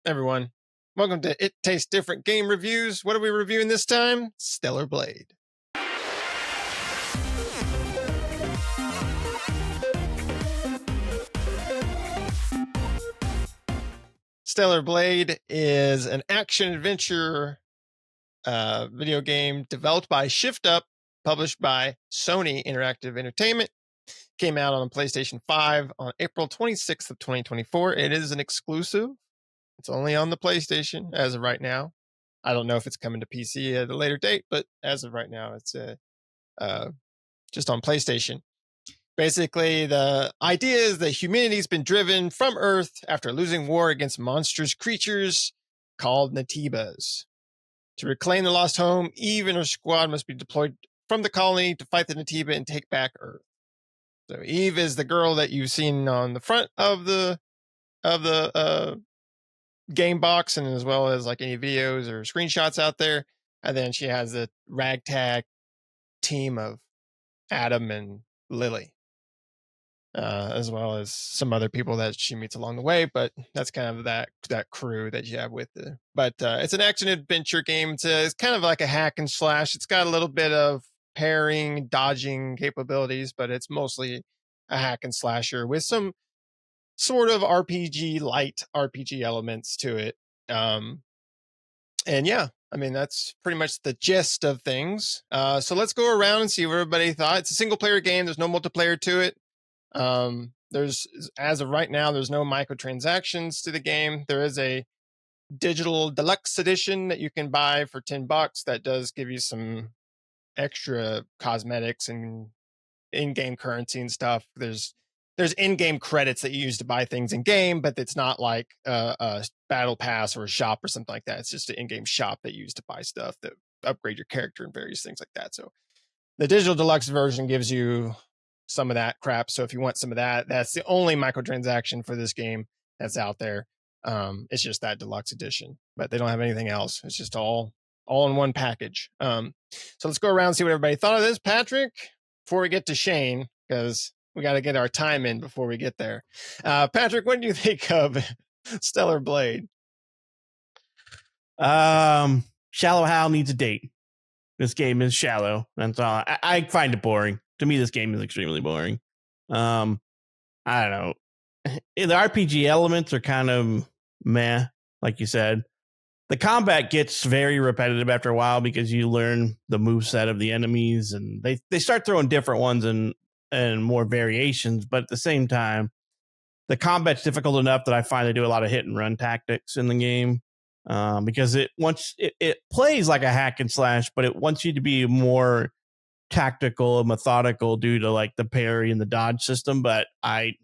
everyone? Welcome to It Tastes Different Game Reviews. What are we reviewing this time? Stellar Blade. Stellar Blade is an action-adventure video game developed by Shift Up, published by Sony Interactive Entertainment. Came out on PlayStation 5 on April 26th of 2024. It is an exclusive. It's only on the PlayStation as of right now. I don't know if it's coming to PC at a later date, but as of right now, it's just on PlayStation. Basically, the idea is that humanity's been driven from Earth after losing war against monstrous creatures called Natibas. To reclaim the lost home, Eve and her squad must be deployed from the colony to fight the Natiba and take back Earth. So Eve is the girl that you've seen on the front of the game box, and as well as like any videos or screenshots out there. And then she has a ragtag team of Adam and Lily, as well as some other people that she meets along the way. But that's kind of that crew that you have with her. But it's an action adventure game. It's kind of like a hack and slash. It's got a little bit of parrying, dodging capabilities, but it's mostly a hack and slasher with some sort of light RPG elements to it. And yeah, I mean, that's pretty much the gist of things. So let's go around and see what everybody thought. It's a single player game. There's no multiplayer to it. There's, as of right now, there's no microtransactions to the game. There is a digital deluxe edition that you can buy for $10 that does give you some extra cosmetics and in-game currency and stuff. There's in-game credits that you use to buy things in game, but it's not like a battle pass or a shop or something like that. It's just an in-game shop that you use to buy stuff that upgrade your character and various things like that. So the digital deluxe version gives you some of that crap. So if you want some of that, that's the only microtransaction for this game that's out there. It's just that deluxe edition, but they don't have anything else. It's just all in one package. So let's go around and see what everybody thought of this. Patrick, before we get to Shane, because we got to get our time in before we get there. Patrick, what do you think of Stellar Blade? Shallow Hal needs a date. This game is shallow. That's all. I find it boring. To me, this game is extremely boring. I don't know. The RPG elements are kind of meh, like you said. The combat gets very repetitive after a while because you learn the moveset of the enemies, and they start throwing different ones and more variations. But at the same time, the combat's difficult enough that I find they do a lot of hit and run tactics in the game, because it plays like a hack and slash, but it wants you to be more tactical and methodical due to like the parry and the dodge system. But I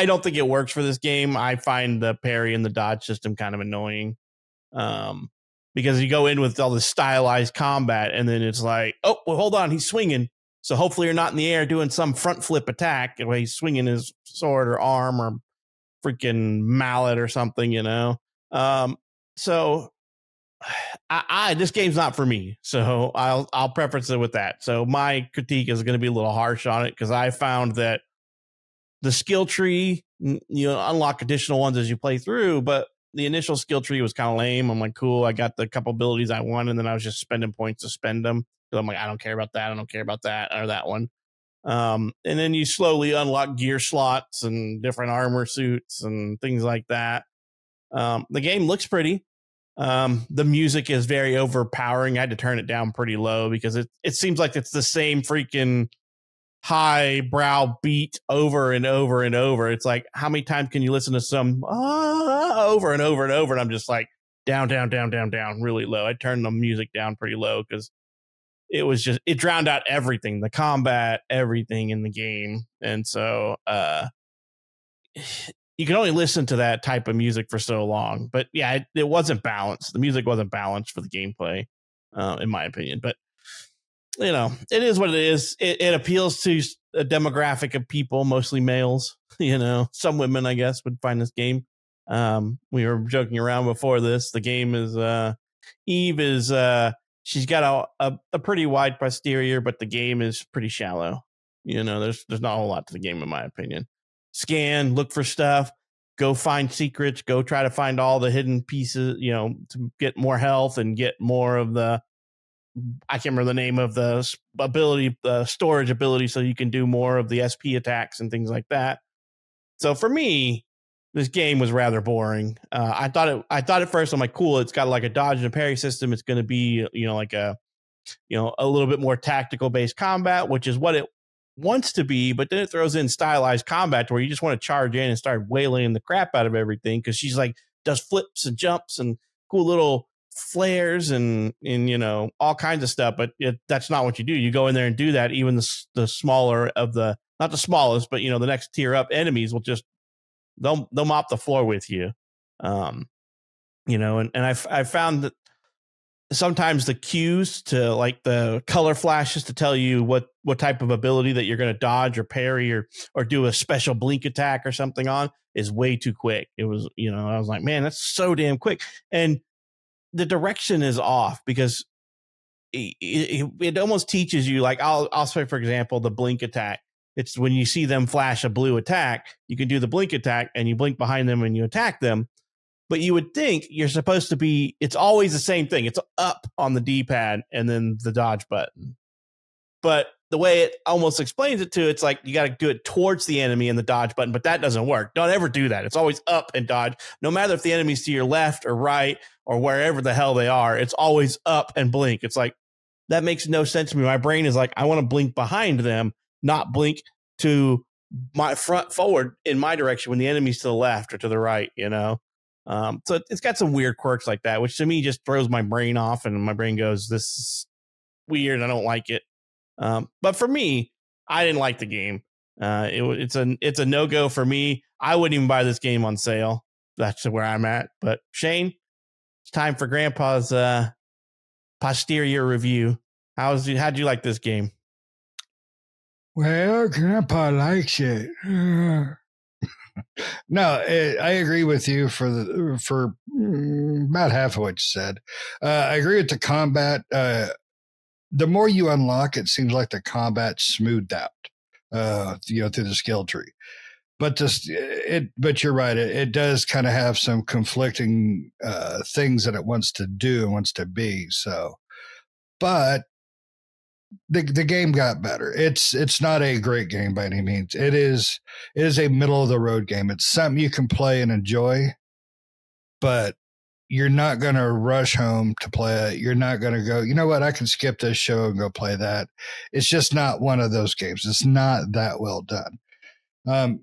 don't think it works for this game. I find the parry and the dodge system kind of annoying, because you go in with all this stylized combat and then it's like, oh, well, hold on, he's swinging. So hopefully you're not in the air doing some front flip attack the way he's swinging his sword or arm or freaking mallet or something, you know? So this game's not for me. So I'll preface it with that. So my critique is going to be a little harsh on it because I found that the skill tree, you unlock additional ones as you play through, but the initial skill tree was kind of lame. I'm like, cool, I got the couple abilities I want, and then I was just spending points to spend them. So I'm like, I don't care about that. I don't care about that or that one. And then you slowly unlock gear slots and different armor suits and things like that. The game looks pretty. The music is very overpowering. I had to turn it down pretty low because it seems like it's the same freaking high brow beat over and over and over. It's like, how many times can you listen to some over and over and over? And I'm just like, down, really low. I turned the music down pretty low because it drowned out everything, the combat, everything in the game. And so you can only listen to that type of music for so long. But yeah, it wasn't balanced. The music wasn't balanced for the gameplay, in my opinion. But you know, it is what it is. It appeals to a demographic of people, mostly males. You know, some women, I guess, would find this game. We were joking around before this. The game is Eve is she's got a pretty wide posterior, but the game is pretty shallow. You know, there's not a whole lot to the game, in my opinion. Scan, look for stuff, go find secrets, go try to find all the hidden pieces, to get more health and get more of the, I can't remember the name of the ability, the storage ability, so you can do more of the SP attacks and things like that. So for me, this game was rather boring. I thought at first, I'm like, cool, it's got like a dodge and a parry system. It's going to be, like a little bit more tactical based combat, which is what it wants to be. But then it throws in stylized combat where you just want to charge in and start wailing the crap out of everything, because she's like does flips and jumps and cool little flares and all kinds of stuff. But that's not what you do. You go in there and do that. Even the smaller of the, not the smallest, but the next tier up enemies will just they'll mop the floor with you. And I found that sometimes the cues to like the color flashes to tell you what type of ability that you're going to dodge or parry or do a special blink attack or something on is way too quick. It was, I was like, man, that's so damn quick. And the direction is off, because it almost teaches you, like, I'll say, for example, the blink attack. It's when you see them flash a blue attack, you can do the blink attack and you blink behind them and you attack them. But you would think you're supposed to be, it's always the same thing. It's up on the D-pad and then the dodge button. But the way it almost explains it to, it's like you got to do it towards the enemy and the dodge button, but that doesn't work. Don't ever do that. It's always up and dodge. No matter if the enemy's to your left or right or wherever the hell they are, it's always up and blink. It's like, that makes no sense to me. My brain is like, I want to blink behind them, not blink to my front forward in my direction when the enemy's to the left or to the right, So it's got some weird quirks like that, which to me just throws my brain off, and my brain goes, this is weird. I don't like it. But for me, I didn't like the game. It's a no-go for me. I wouldn't even buy this game on sale. That's where I'm at. But Shane, it's time for Grandpa's posterior review. How'd you like this game? Well, Grandpa likes it. No, I agree with you for about half of what you said. I agree with the combat. The more you unlock, it seems like the combat smoothed out, through the skill tree. But but you're right. It does kind of have some conflicting things that it wants to do and wants to be. So, but the game got better. It's not a great game by any means. It is a middle of the road game. It's something you can play and enjoy, but you're not going to rush home to play it. You're not going to go, you know what, I can skip this show and go play that. It's just not one of those games. It's not that well done.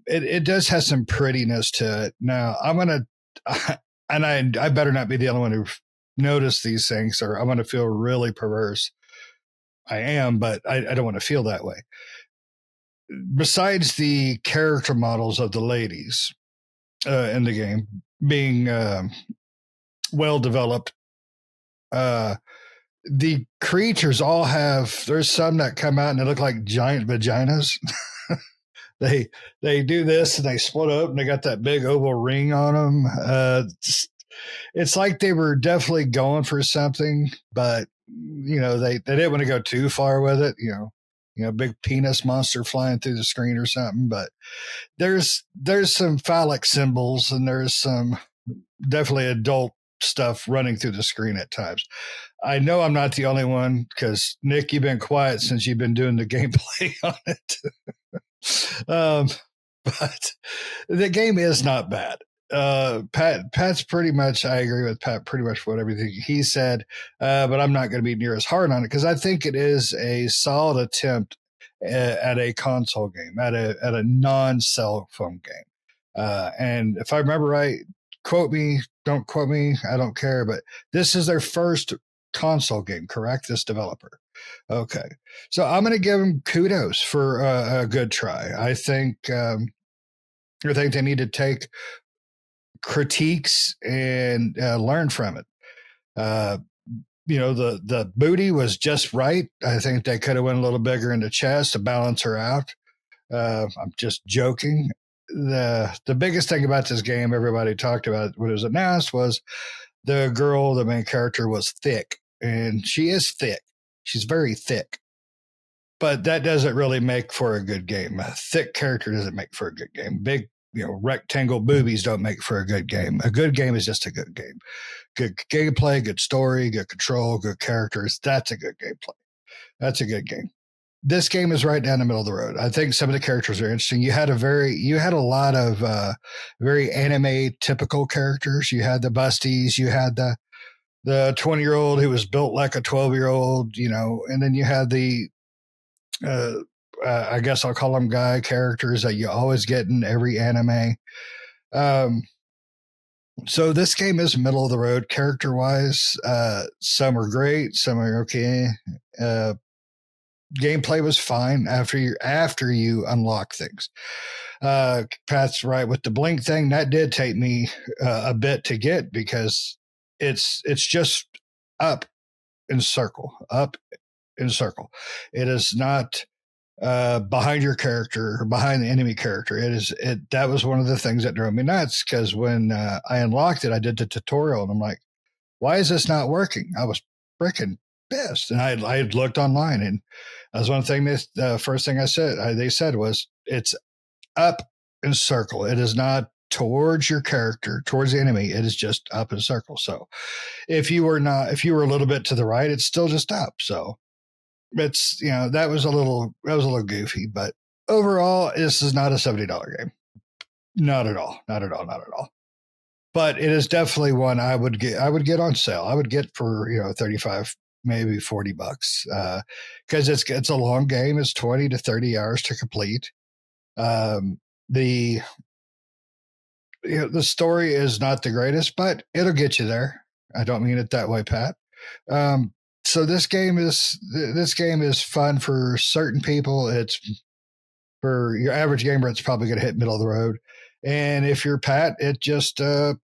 It does have some prettiness to it. Now, I'm going to, and I better not be the only one who noticed these things, or I'm going to feel really perverse. I am, but I don't want to feel that way. Besides the character models of the ladies in the game being well developed, the creatures all have, there's some that come out and they look like giant vaginas. they do this and they split up and they got that big oval ring on them. It's like they were definitely going for something, but they didn't want to go too far with it. Big penis monster flying through the screen or something. But there's some phallic symbols and there's some definitely adult stuff running through the screen at times. I know I'm not the only one, because Nick, you've been quiet since you've been doing the gameplay on it. But the game is not bad. Pat's pretty much, I agree with Pat pretty much for everything he said, but I'm not going to be near as hard on it, because I think it is a solid attempt at a console game, at a non-cell phone game. And if I remember right, quote me, don't quote me, I don't care, but this is their first console game, correct? This developer. Okay. So I'm going to give them kudos for a good try. I think they need to take critiques and learn from it. The booty was just right. I think they could have went a little bigger in the chest to balance her out. I'm just joking. The biggest thing about this game, everybody talked about when it was announced, was the girl, the main character, was thick, and she is thick. She's very thick, but that doesn't really make for a good game. A thick character doesn't make for a good game. Big rectangle boobies don't make for a good game. A good game is just a good game. Good gameplay, good story, good control, good characters. That's a good gameplay. That's a good game. This game is right down the middle of the road. I think some of the characters are interesting. You had a lot of very anime typical characters. You had the busties. You had the 20-year-old who was built like a 12-year-old. And then you had the I guess I'll call them guy characters that you always get in every anime. So this game is middle of the road character wise. Some are great, some are okay. Gameplay was fine after you unlock things. Pat's right with the blink thing. That did take me a bit to get because it's just up in circle. It is not behind your character or behind the enemy character. That was one of the things that drove me nuts because when I unlocked it, I did the tutorial and I'm like, why is this not working? I was freaking pissed. And I had looked online and that was one thing. The first thing they said was it's up in circle. It is not towards your character, towards the enemy. It is just up in circle. So if you were a little bit to the right, it's still just up. So it's, that was a little goofy, but overall, this is not a $70 game. Not at all. But it is definitely one I would get on sale. I would get for, 35, maybe $40, because it's a long game. It's 20 to 30 hours to complete. The story is not the greatest, but it'll get you there. I don't mean it that way, Pat. So this game is fun for certain people. It's for your average gamer. It's probably going to hit middle of the road. And if you're Pat, it just it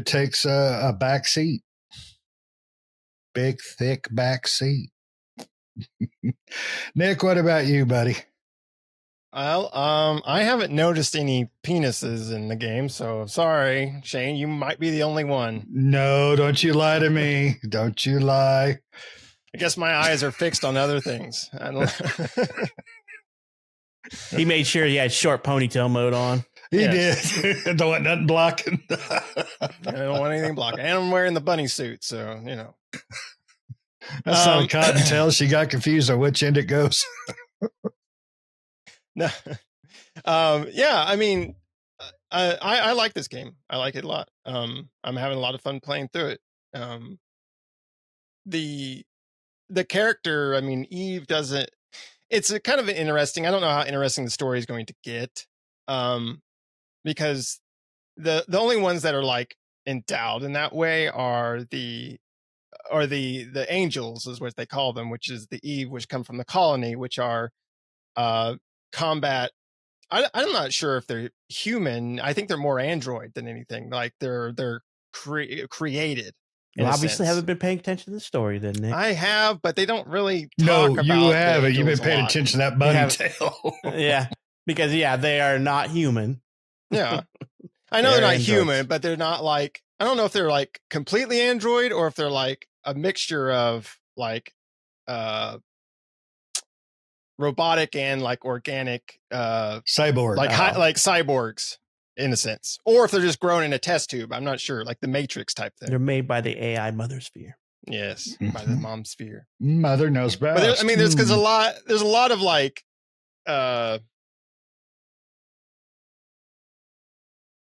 takes a back seat, big thick back seat. Nick, what about you, buddy? Well, I haven't noticed any penises in the game, so sorry, Shane. You might be the only one. No, don't you lie to me. Don't you lie. I guess my eyes are fixed on other things. I don't. He made sure he had short ponytail mode on. He did. Don't want nothing blocking. I don't want anything blocking. And I'm wearing the bunny suit, so That's not a cottontail. She got confused on which end it goes. No. Yeah, I mean, I like this game. I like it a lot. I'm having a lot of fun playing through it. The character, I mean, Eve doesn't. It's a kind of an interesting. I don't know how interesting the story is going to get, because the only ones that are like endowed in that way are the angels, is what they call them, which is the Eve, which come from the colony, which are combat. I'm not sure if they're human. I think they're more android than anything. Like they're created. You obviously haven't been paying attention to the story, then, Nick. I have, but they don't really talk about. No, you haven't. You've been paying attention to that bunny tail. Yeah, because they are not human. Yeah, I know they're not human, but they're not like. I don't know if they're like completely android or if they're like a mixture of like robotic and like organic cyborg, like cyborgs in a sense, or if they're just grown in a test tube. I'm not sure, like the Matrix type thing. They're made by the AI mother sphere. Yes, by the mom sphere. Mother knows best. But there's because there's a lot of like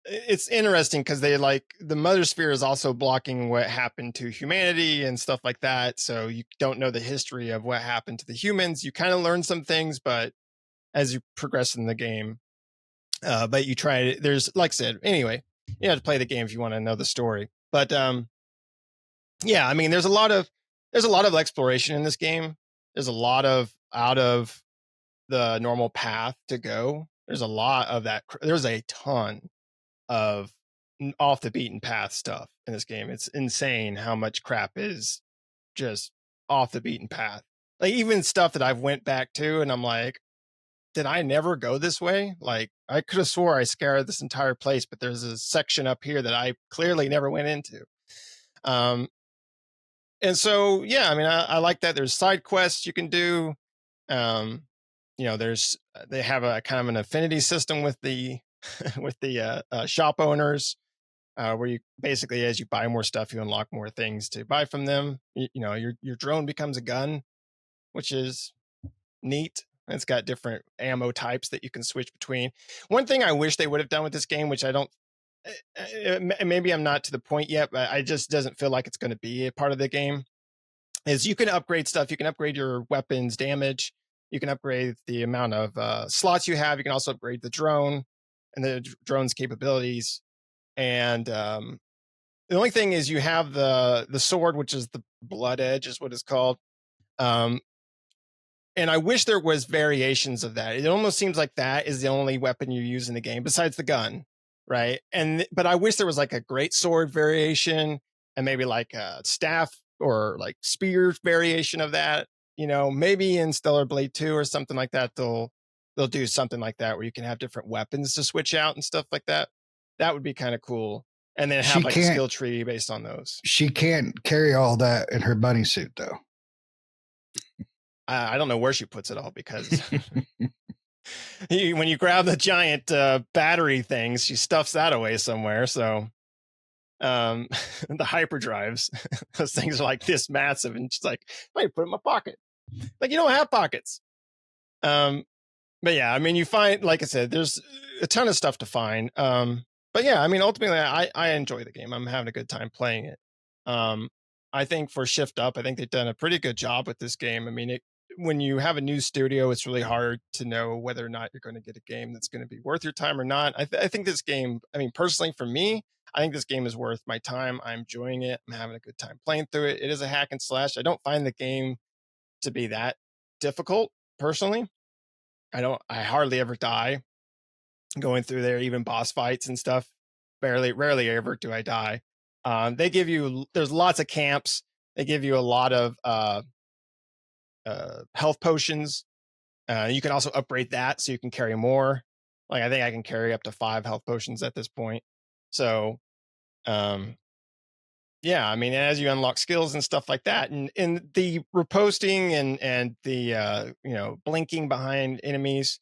it's interesting because they like the mother sphere is also blocking what happened to humanity and stuff like that. So you don't know the history of what happened to the humans. You kind of learn some things, but as you progress in the game, but you try. There's, like I said, anyway, you have to play the game if you want to know the story. But yeah, I mean, there's a lot of exploration in this game. There's a lot of out of the normal path to go. There's a lot of that. There's a ton of off the beaten path stuff in this game. It's insane how much crap is just off the beaten path. Like even stuff that I've went back to and I'm like, did I never go this way? Like I could have swore I scoured this entire place, but there's a section up here that I clearly never went into. And so, yeah, I mean, I like that. There's side quests you can do. there's they have a kind of an affinity system with the with the shop owners, where you basically, as you buy more stuff, you unlock more things to buy from them. Your drone becomes a gun, which is neat. It's got different ammo types that you can switch between. One thing I wish they would have done with this game, which I don't, maybe I'm not to the point yet, but I just doesn't feel like it's going to be a part of the game, is you can upgrade stuff. You can upgrade your weapons damage. You can upgrade the amount of slots you have. You can also upgrade the drone and the drone's capabilities. And the only thing is, you have the sword, which is the Blood Edge, is what it's called. And I wish there was variations of that. It almost seems like that is the only weapon you use in the game besides the gun, right? But I wish there was like a great sword variation and maybe like a staff or like spear variation of that. Maybe in Stellar Blade 2 or something like that, they'll do something like that where you can have different weapons to switch out and stuff like that. That would be kind of cool. And then have like a skill tree based on those. She can't carry all that in her bunny suit, though. I don't know where she puts it all, because when you grab the giant battery things, she stuffs that away somewhere. So the hyperdrives, those things are like this massive, and she's like, I put it in my pocket. Like, you don't have pockets. But yeah, I mean, you find, like I said, there's a ton of stuff to find. But yeah, I mean, ultimately, I enjoy the game. I'm having a good time playing it. I think for Shift Up, I think they've done a pretty good job with this game. I mean, when you have a new studio, it's really hard to know whether or not you're going to get a game that's going to be worth your time or not. I think this game, I mean, personally for me, I think this game is worth my time. I'm enjoying it. I'm having a good time playing through it. It is a hack and slash. I don't find the game to be that difficult personally. I hardly ever die going through there, even boss fights and stuff. Rarely ever do I die. There's lots of camps. They give you a lot of health potions. You can also upgrade that so you can carry more. Like, I think I can carry up to 5 health potions at this point. So, yeah, I mean, as you unlock skills and stuff like that, and the riposting and the blinking behind enemies,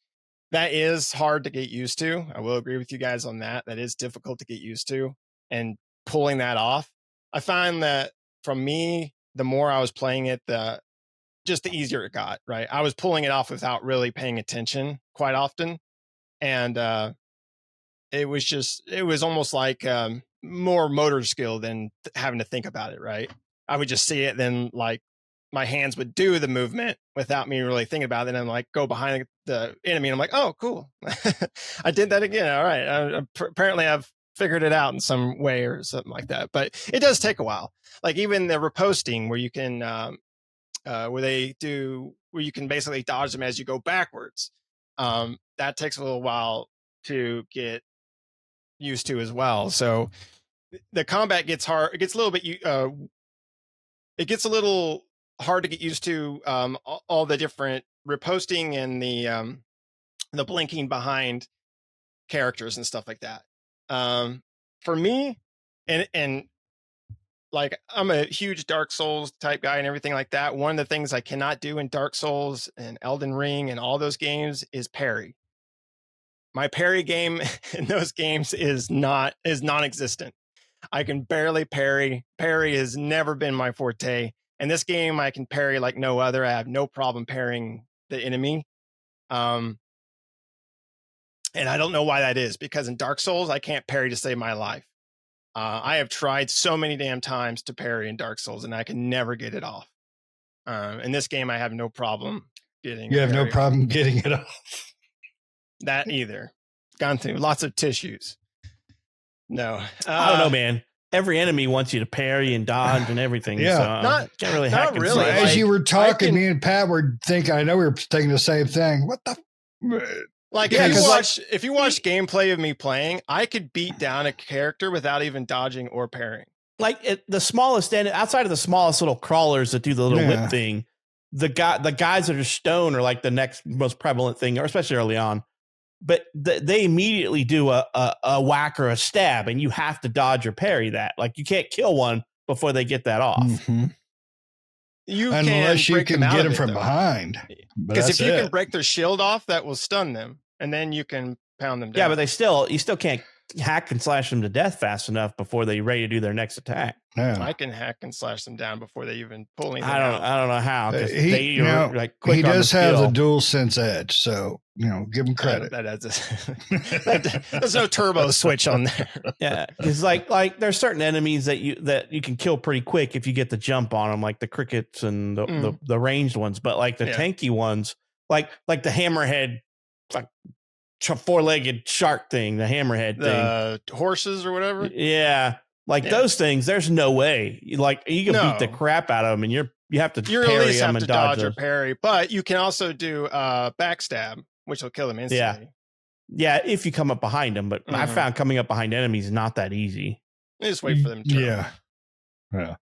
that is hard to get used to. I will agree with you guys on that. That is difficult to get used to, and pulling that off. I find that from me, the more I was playing it, the easier it got, right? I was pulling it off without really paying attention quite often. And it was almost like more motor skill than having to think about it, right? I would just see it, then like my hands would do the movement without me really thinking about it. And I'm like, go behind the enemy, and I'm like, oh, cool. I did that again. All right. Apparently I've figured it out in some way or something like that. But it does take a while. Like even the riposting, where you can where you can basically dodge them as you go backwards. That takes a little while to get used to as well. So the combat gets hard. It gets a little bit. It gets a little hard to get used to. All the different riposting and the blinking behind characters and stuff like that. For me, and like, I'm a huge Dark Souls type guy and everything like that. One of the things I cannot do in Dark Souls and Elden Ring and all those games is parry. My parry game in those games is non-existent. I can barely parry. Parry has never been my forte. In this game, I can parry like no other. I have no problem parrying the enemy. And I don't know why that is, because in Dark Souls, I can't parry to save my life. I have tried so many damn times to parry in Dark Souls, and I can never get it off. In this game, I have no problem getting. You have no problem getting it off. That either. Gone through lots of tissues. No, I don't know, man. Every enemy wants you to parry and dodge and everything. Yeah, so can't really hack and really. slash. As you were talking, me and Pat were thinking. I know we were thinking the same thing. What the? Like, Yeah, if you watch gameplay of me playing, I could beat down a character without even dodging or parrying. Like the smallest end, outside of the smallest little crawlers that do the little whip thing, the guys that are stone are like the next most prevalent thing, or especially early on. But they immediately do a whack or a stab, and you have to dodge or parry that. Like, you can't kill one before they get that off. Mm-hmm. You unless can you break can them out get of them it, from though. behind. Because if you can it. break their shield off, that will stun them, and then you can pound them down. Yeah, but you still can't hack and slash them to death fast enough before they're ready to do their next attack. Yeah. I can hack and slash them down before they even pull anything I out. don't know how, because he quick does on the have the skill. dual sense edge, so give him credit. There's no turbo switch on there. Yeah, because like there's certain enemies that you can kill pretty quick if you get the jump on them, like the crickets and the ranged ones. But like the tanky ones, like the hammerhead, like four-legged shark thing, the hammerhead thing, horses or whatever. Yeah, those things. There's no way. Like you can beat the crap out of them, and you have to you parry at least them have and to dodge or those. parry. But you can also do backstab, which will kill them instantly. Yeah, if you come up behind them. But I found coming up behind enemies is not that easy. You just wait for them to turn. Yeah.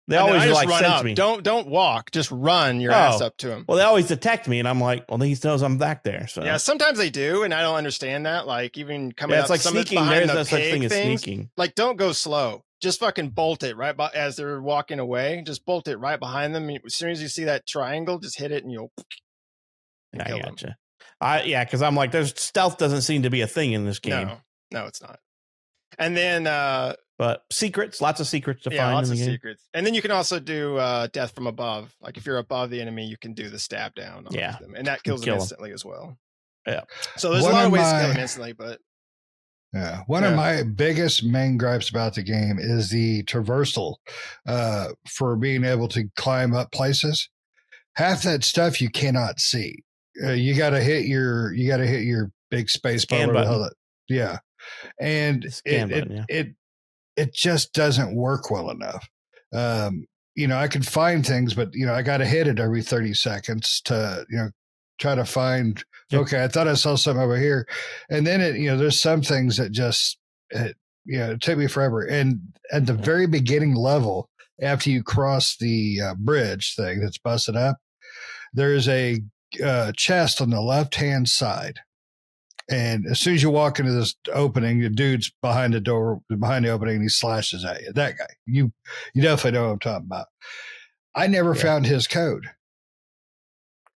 They always just like run sense up. me. Don't walk. Just run your ass up to them. Well, they always detect me, and I'm like, well, he knows I'm back there. So yeah, sometimes they do, and I don't understand that. Like even coming up, it's like sneaking. There's no such thing as sneaking. Like don't go slow. Just fucking bolt it right as they're walking away. Just bolt it right behind them. As soon as you see that triangle, just hit it, and you'll. I gotcha. Because I'm like, there's stealth doesn't seem to be a thing in this game. No, it's not. And then, but secrets, lots of secrets to find. Lots in of the game. secrets. And then you can also do death from above. Like if you're above the enemy, you can do the stab down. On them, and that kills them instantly as well. Yeah. So there's a lot of ways to kill them instantly, but. Yeah. One of my biggest main gripes about the game is the traversal for being able to climb up places. Half that stuff you cannot see. You got to hit your big space bar. Yeah. And it just doesn't work well enough. I can find things, but I got to hit it every 30 seconds to, try to find, okay, I thought I saw something over here. And then there's some things that just, it took me forever. And at the very beginning level, after you cross the bridge thing that's busted up, there's a chest on the left-hand side. And as soon as you walk into this opening, the dude's behind the door, behind the opening, and he slashes at you. That guy. You definitely know what I'm talking about. I never found his code.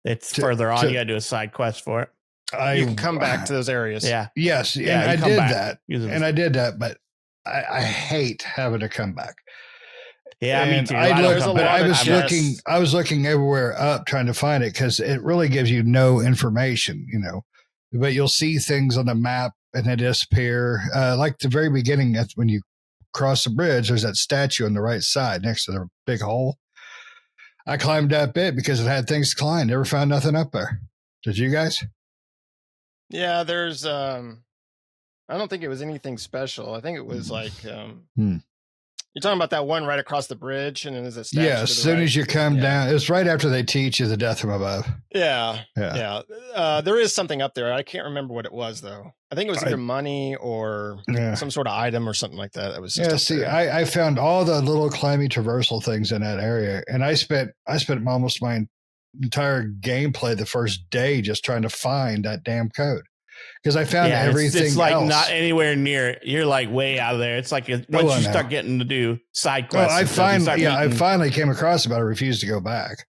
It's further on. You got to do a side quest for it. You can come back to those areas. Yeah. Yes. And I did that. And I did that, but I hate having to come back. Yeah, and me too. I was looking everywhere up trying to find it because it really gives you no information, but you'll see things on the map and they disappear. Like the very beginning, when you cross the bridge, there's that statue on the right side next to the big hole. I climbed that bit because it had things to climb. Never found nothing up there. Did you guys? Yeah, there's I don't think it was anything special. I think it was like you're talking about that one right across the bridge, and then there's a statue. Yeah, as soon as you come down, it's right after they teach you the death from above. Yeah. There is something up there. I can't remember what it was though. I think it was either money or some sort of item or something like that. That was I found all the little climbing traversal things in that area, and I spent almost my entire gameplay the first day just trying to find that damn code. Because I found everything it's like else. Not anywhere near it. You're like way out of there. It's like once you start getting to do side quests. Well, I finally came across it, but I refused to go back.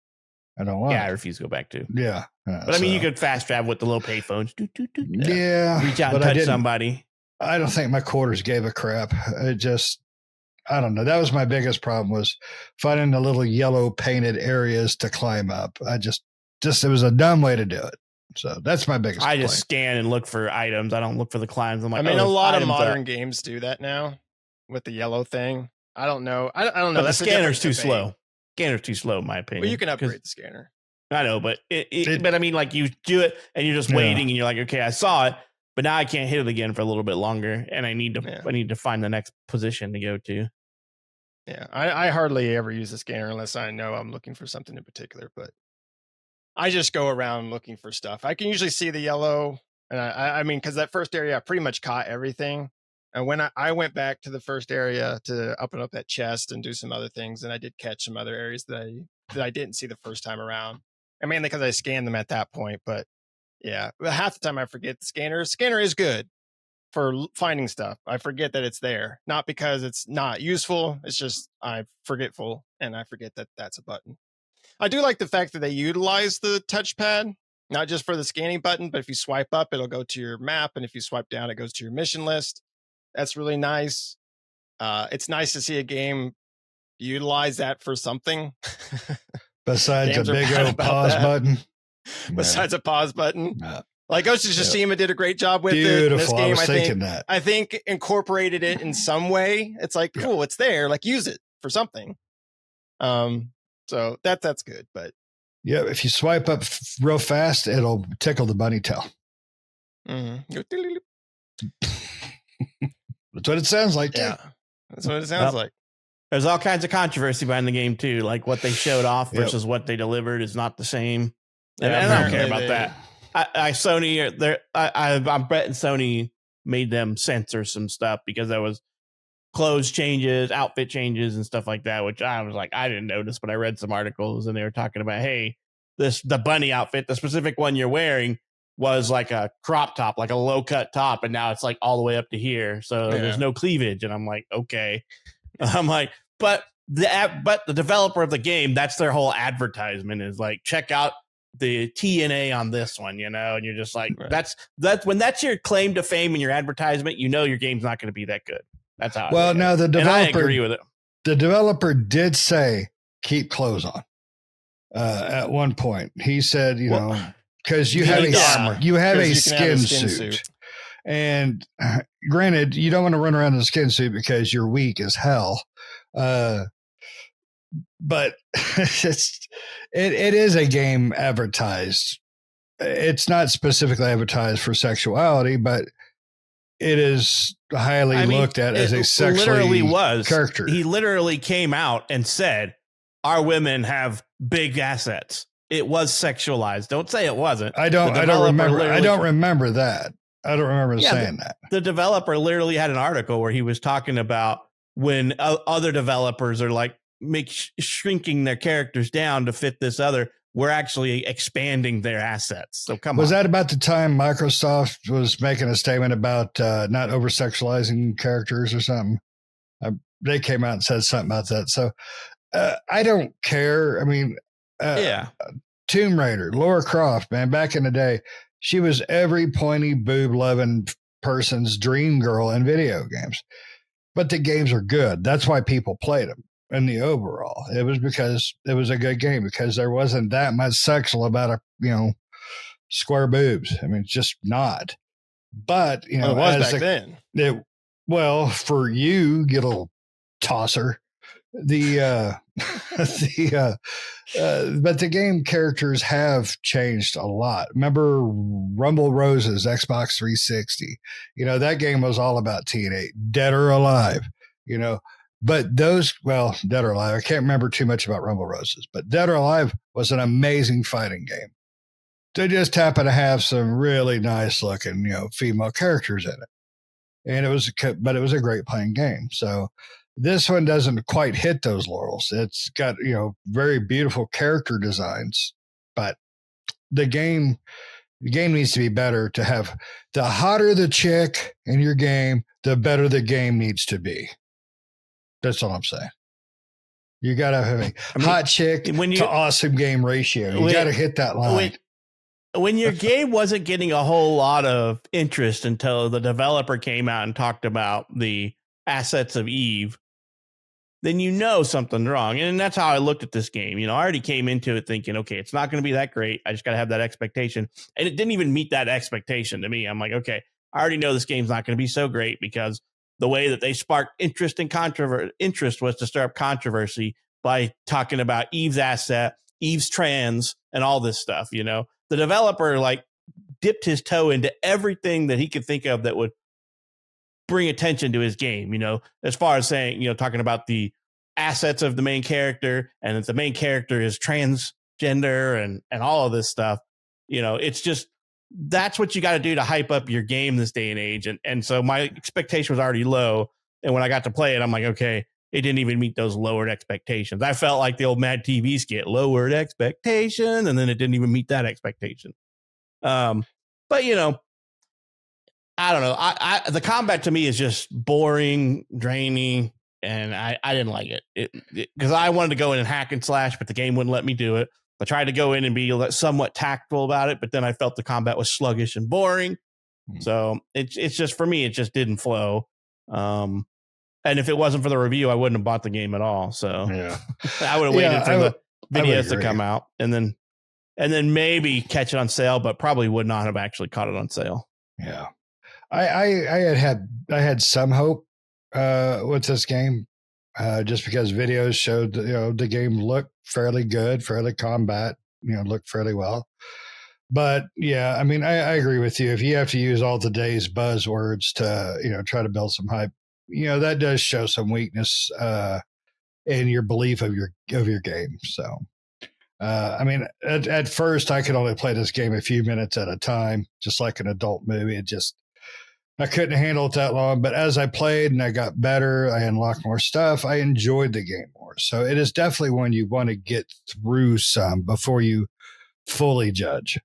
I don't want. Yeah, I refuse to go back too. Yeah, but I mean, you could fast travel with the little payphones. Yeah, reach out and touch somebody. I don't think my quarters gave a crap. I don't know. That was my biggest problem, was finding the little yellow painted areas to climb up. It was a dumb way to do it. So that's my biggest complaint. Just scan and look for items. I don't look for the climbs. I'm like, a lot of modern games do that now with the yellow thing. I don't know. I don't know. But the scanner's too slow. Scanner's too slow, in my opinion. Well, you can upgrade the scanner. I know, but but I mean, like you do it and you're just waiting and you're like, okay, I saw it, but now I can't hit it again for a little bit longer, and I need to find the next position to go to. Yeah, I hardly ever use the scanner unless I know I'm looking for something in particular, but I just go around looking for stuff. I can usually see the yellow, and I mean, because that first area, I pretty much caught everything. And when I went back to the first area to open up that chest and do some other things, and I did catch some other areas that I didn't see the first time around. And mainly because I scanned them at that point. But yeah, half the time I forget the scanner. Scanner is good for finding stuff. I forget that it's there, not because it's not useful. It's just I'm forgetful, and I forget that that's a button. I do like the fact that they utilize the touchpad, not just for the scanning button, but if you swipe up, it'll go to your map. And if you swipe down, it goes to your mission list. That's really nice. It's nice to see a game utilize that for something. Besides a Games are big bad old about pause that. button. Besides a pause button. No. Like Ghost of Tsushima did a great job with it. Beautiful. This game, I was thinking that. I think incorporated it in some way. It's like, cool, it's there. Like use it for something. So that's good. But yeah, if you swipe up real fast, it'll tickle the bunny tail. Mm-hmm. That's what it sounds like. Yeah, that's what it sounds like. There's all kinds of controversy behind the game too. Like what they showed off versus what they delivered is not the same. And I don't care about that. I'm betting Sony made them censor some stuff because there was clothes changes, outfit changes, and stuff like that, which I was like, I didn't notice, but I read some articles and they were talking about, hey, the bunny outfit, the specific one you're wearing was like a crop top, like a low cut top, and now it's like all the way up to here, so there's no cleavage. And I'm like, okay. I'm like, but the developer of the game, that's their whole advertisement is like, check out the TNA on this one, and you're just like, that's when that's your claim to fame in your advertisement, your game's not going to be that good. That's how. Well, now the developer, and I agree with it. The developer did say keep clothes on. At one point, he said, because you have a skin suit. And granted, you don't want to run around in a skin suit because you're weak as hell. But it is a game advertised. It's not specifically advertised for sexuality, but it is highly looked at as a sexually character. He literally came out and said, our women have big assets. It was sexualized. Don't say it wasn't. I don't remember that. I don't remember saying that. The developer literally had an article where he was talking about when other developers are like shrinking their characters down to fit this other, we're actually expanding their assets. So was that about the time Microsoft was making a statement about not over sexualizing characters or something? They came out and said something about that. So I don't care. I mean, Tomb Raider, Lara Croft, man, back in the day, she was every pointy boob loving person's dream girl in video games. But the games are good. That's why people played them. In the overall, it was because it was a good game, because there wasn't that much sexual about square boobs. I mean, it's just not. But it was back then. For you little tosser, but the game characters have changed a lot. Remember Rumble Roses, Xbox 360? That game was all about teenage, Dead or Alive. But those, Dead or Alive, I can't remember too much about Rumble Roses, but Dead or Alive was an amazing fighting game. They just happen to have some really nice looking, female characters in it. And it was a great playing game. So this one doesn't quite hit those laurels. It's got, very beautiful character designs, but the game needs to be better. To have the hotter the chick in your game, the better the game needs to be. That's all I'm saying. You got to have a hot chick to awesome game ratio. You got to hit that line. When your game wasn't getting a whole lot of interest until the developer came out and talked about the assets of Eve, then something's wrong. And that's how I looked at this game. I already came into it thinking, okay, it's not going to be that great. I just got to have that expectation. And it didn't even meet that expectation to me. I'm like, okay, I already know this game's not going to be so great, because the way that they sparked interest was to stir up controversy by talking about Eve's asset, Eve's trans, and all this stuff. The developer dipped his toe into everything that he could think of that would bring attention to his game. As far as saying, talking about the assets of the main character, and that the main character is transgender and all of this stuff. It's just, that's what you got to do to hype up your game this day and age. And so my expectation was already low. And when I got to play it, I'm like, okay, it didn't even meet those lowered expectations. I felt like the old Mad TV skit, lowered expectation, and then it didn't even meet that expectation. But I don't know. The combat to me is just boring, draining. and I didn't like it because I wanted to go in and hack and slash, but the game wouldn't let me do it. I tried to go in and be somewhat tactful about it, but then I felt the combat was sluggish and boring. So it's just, for me, it just didn't flow. And if it wasn't for the review, I wouldn't have bought the game at all. So Yeah. I would have waited for the videos to agree. come out and then maybe catch it on sale, but probably would not have actually caught it on sale. Yeah. I had some hope with this game, just because videos showed the game looked fairly good, fairly combat, looked fairly well. But yeah, I mean, I agree with you. If you have to use all today's buzzwords to try to build some hype, that does show some weakness in your belief of your game. So. I mean, at first I could only play this game a few minutes at a time, just like an adult movie. I couldn't handle it that long, but as I played and I got better, I unlocked more stuff. I enjoyed the game more. So it is definitely one you want to get through some before you fully judge.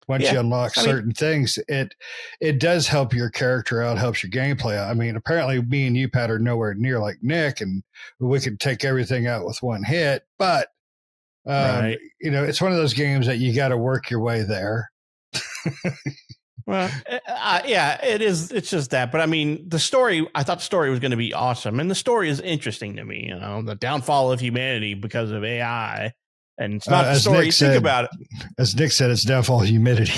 Once you unlock certain things, it does help your character out, helps your gameplay out. I mean, apparently me and you, Pat, are nowhere near like Nick, and we could take everything out with one hit, but right. It's one of those games that you got to work your way there. Well, yeah, it is. It's just that. But I mean, I thought the story was going to be awesome. And the story is interesting to me, the downfall of humanity because of AI. And it's not the story. Nick said, think about it. As Nick said, it's downfall of humidity.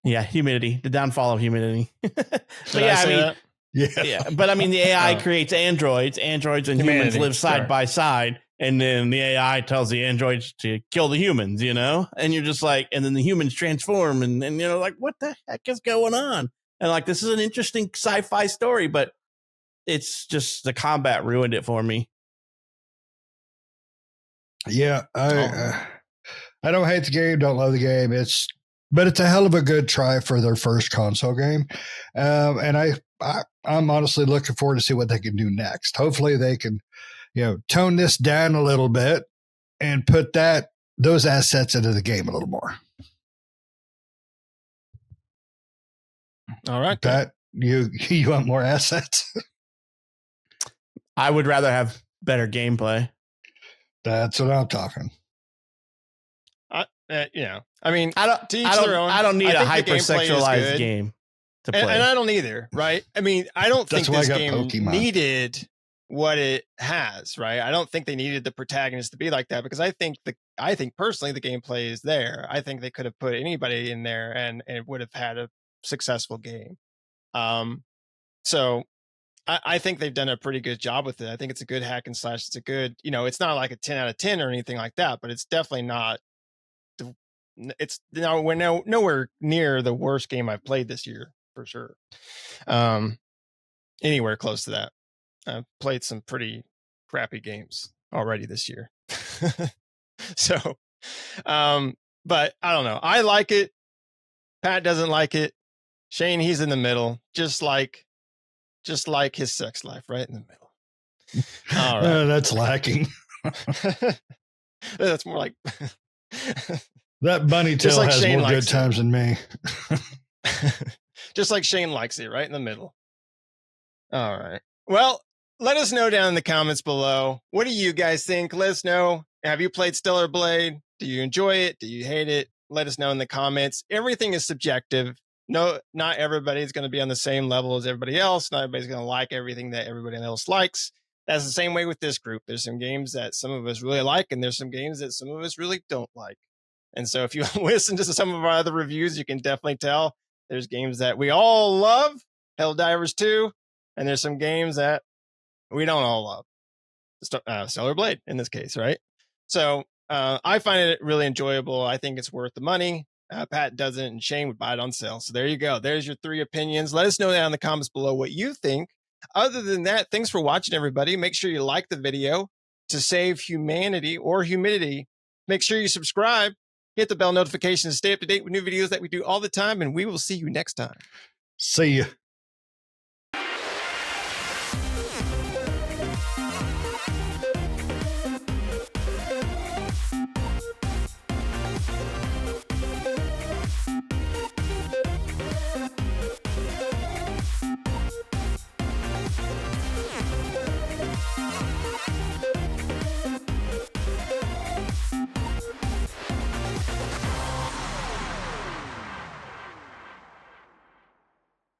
Yeah, humidity, the downfall of humanity. But yeah, I mean, yeah. But I mean, the AI creates androids. Androids and humans live side by side. And then the AI tells the androids to kill the humans, and you're just like, and then the humans transform and like, what the heck is going on? And like, this is an interesting sci-fi story, but it's just the combat ruined it for me. Yeah. I don't hate the game. Don't love the game. But it's a hell of a good try for their first console game. And I'm honestly looking forward to see what they can do next. Hopefully they can, tone this down a little bit and put those assets into the game a little more. All right, Pat, you want more assets? I would rather have better gameplay. That's what I'm talking. I mean, I don't need a hypersexualized game to play, and I don't either. Right? I mean, I don't think this game needed what it has, right? I don't think they needed the protagonist to be like that, because I think personally the gameplay is there. I think they could have put anybody in there and it would have had a successful game. So I think they've done a pretty good job with it. I think it's a good hack and slash. It's a good, it's not like a 10 out of 10 or anything like that, but it's definitely not. We're nowhere near the worst game I've played this year for sure. Anywhere close to that. I've played some pretty crappy games already this year. So, but I don't know. I like it. Pat doesn't like it. Shane, he's in the middle, just like his sex life, right in the middle. All right. That's lacking. That's more like that bunny tail like has Shane more good times than me. Just like Shane likes it, right in the middle. All right. Well, let us know down in the comments below. What do you guys think? Let us know. Have you played Stellar Blade? Do you enjoy it? Do you hate it? Let us know in the comments. Everything is subjective. No, not everybody's going to be on the same level as everybody else. Not everybody's going to like everything that everybody else likes. That's the same way with this group. There's some games that some of us really like, and there's some games that some of us really don't like. And so if you listen to some of our other reviews, you can definitely tell there's games that we all love, Helldivers 2, and there's some games that we don't all love. Stellar Blade in this case, right? So I find it really enjoyable. I think it's worth the money. Pat doesn't, and Shane would buy it on sale. So there you go. There's your 3 opinions. Let us know down in the comments below what you think. Other than that, thanks for watching, everybody. Make sure you like the video to save humanity or humidity. Make sure you subscribe, hit the bell notification to stay up to date with new videos that we do all the time, and we will see you next time. See you.